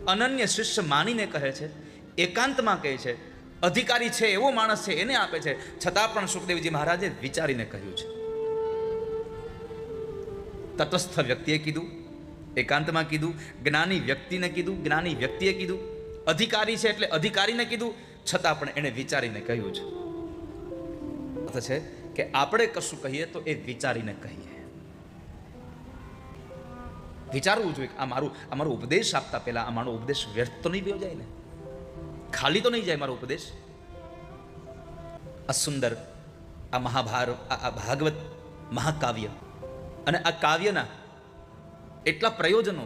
અનન્ય શિષ્ય માનીને કહે છે, એકાંતમાં કહે છે, અધિકારી છે એવો માણસ છે એને આપે છે, છતાં પણ સુખદેવજી મહારાજે વિચારીને કહ્યું છે. તટસ્થ વ્યક્તિએ કીધું, એકાંતમાં કીધું, જ્ઞાની વ્યક્તિને કીધું, જ્ઞાની વ્યક્તિએ કીધું, અધિકારી છે એટલે અધિકારીને કીધું, છતાં પણ એને વિચારીને કહ્યું છે. અર્થ છે કે આપણે કશું કહીએ તો એ વિચારીને કહીએ. વિચારવું જોઈએ આ મારો ઉપદેશ આપતા પહેલા આ મારો ઉપદેશ વ્યર્થ તો નહીં ગયો જાય ને, ખાલી તો નહીં જાય મારો ઉપદેશ. આ સુંદર આ મહાભારત, આ ભાગવત મહાકાવ્ય અને આ કાવ્યના એટલા પ્રયોજનો.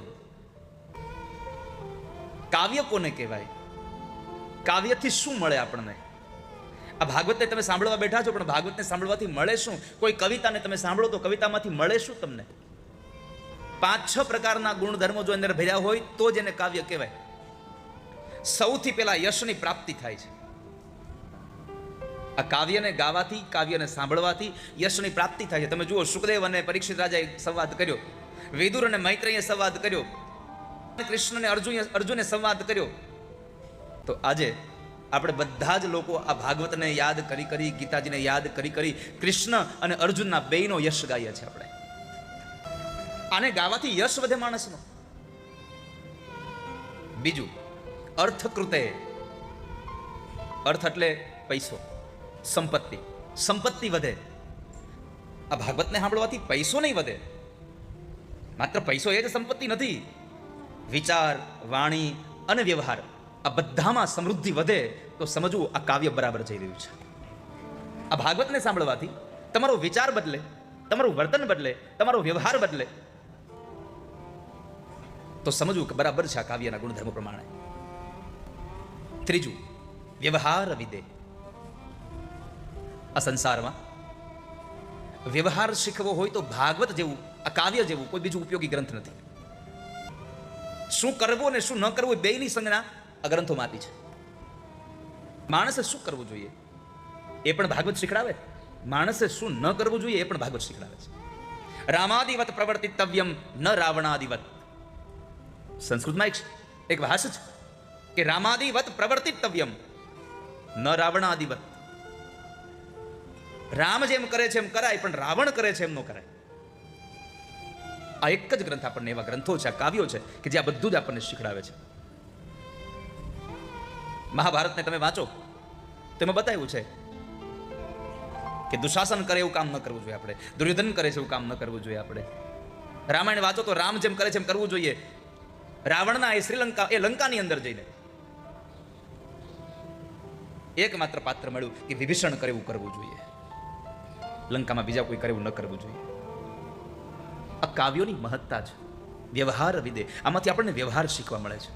કાવ્ય કોને કહેવાય? કાવ્યથી શું મળે આપણને? આ ભાગવતને તમે સાંભળવા બેઠા છો, પણ ભાગવતને સાંભળવાથી મળે શું? કોઈ કવિતાને તમે સાંભળો તો કવિતામાંથી મળે શું તમને? 5-6 પ્રકારના ગુણધર્મો જો અંદર ભર્યા હોય તો જ એને કાવ્ય કહેવાય. સૌથી પહેલા યશની પ્રાપ્તિ થાય છે. આ કાવ્યને ગાવાથી, કાવ્યને સાંભળવાથી યશની પ્રાપ્તિ થાય છે. તમે જુઓ, સુખદેવ અને પરીક્ષિત રાજાએ સંવાદ કર્યો, વિદુર અને મૈત્રેયે સંવાદ કર્યો, કૃષ્ણ અને અર્જુને સંવાદ કર્યો. તો આજે આપણે બધા જ લોકો આ ભાગવતને યાદ કરી કરી, ગીતાજીને યાદ કરી કરી કૃષ્ણ અને અર્જુનના બેયનો યશ ગાઈએ છીએ આપણે. આને ગાવાથી યશ વધે માણસનો. બીજું, અર્થકૃતે, અર્થ એટલે પૈસો, સંપત્તિ, સંપત્તિ વધે. આ ભાગવતને સાંભળવાથી પૈસો નહીં વધે. માત્ર પૈસો એ જ સંપત્તિ નથી. વિચાર, વાણી અને વ્યવહાર આ બધામાં સમૃદ્ધિ વધે તો સમજવું આ કાવ્ય બરાબર જઈ રહ્યું છે. આ ભાગવતને સાંભળવાથી તમારો વિચાર બદલે, તમારું વર્તન બદલે, તમારો વ્યવહાર બદલે તો સમજવું કે બરાબર છે આ કાવ્યના ગુણધર્મો પ્રમાણે. ત્રીજું, વ્યવહાર વિદે. આ સંસારમાં વ્યવહાર શીખવો હોય તો ભાગવત જેવું, આ કાવ્ય જેવું કોઈ બીજું ઉપયોગી ગ્રંથ નથી. શું કરવું અને શું ન કરવું બેયની સંજ્ઞા આ ગ્રંથોમાં આપી છે. માણસે શું કરવું જોઈએ એ પણ ભાગવત શીખડાવે. માણસે શું ન કરવું જોઈએ એ પણ ભાગવત શીખડાવે છે. રામાદિવત પ્રવર્તિતવ્યમ ન રાવણાદિવત. સંસ્કૃતમાં એક ભાષ છે કે રામાદિવત પ્રવર્તિતવ્યમ ન રાવણાદિવત. રામ જેમ કરે છે એમ કરાય, પણ રાવણ કરે છે એમ ન કરાય. આ એક જ ગ્રંથ આપણને એવા ગ્રંથો છે, આ કાવ્યો છે કે જે આ બધું જ આપણને શીખડાવે છે. મહાભારતને તમે વાંચો તેમાં બતાવ્યું છે કે દુશાસન કરે એવું કામ ન કરવું જોઈએ આપણે, દુર્યોધન કરે છે એવું કામ ન કરવું જોઈએ આપણે. રામાયણ વાંચો તો રામ જેમ કરે છે એમ કરવું જોઈએ. રાવણના એ શ્રીલંકા, એ લંકાની અંદર જઈને એકમાત્ર પાત્ર મળ્યું કે વિભીષણ કરે એવું કરવું જોઈએ. લંકામાં બીજા કોઈ કરે એવું ન કરવું જોઈએ. આ કાવ્યોની મહત્તા છે. વ્યવહાર વિદે, આમાંથી આપણને વ્યવહાર શીખવા મળે છે.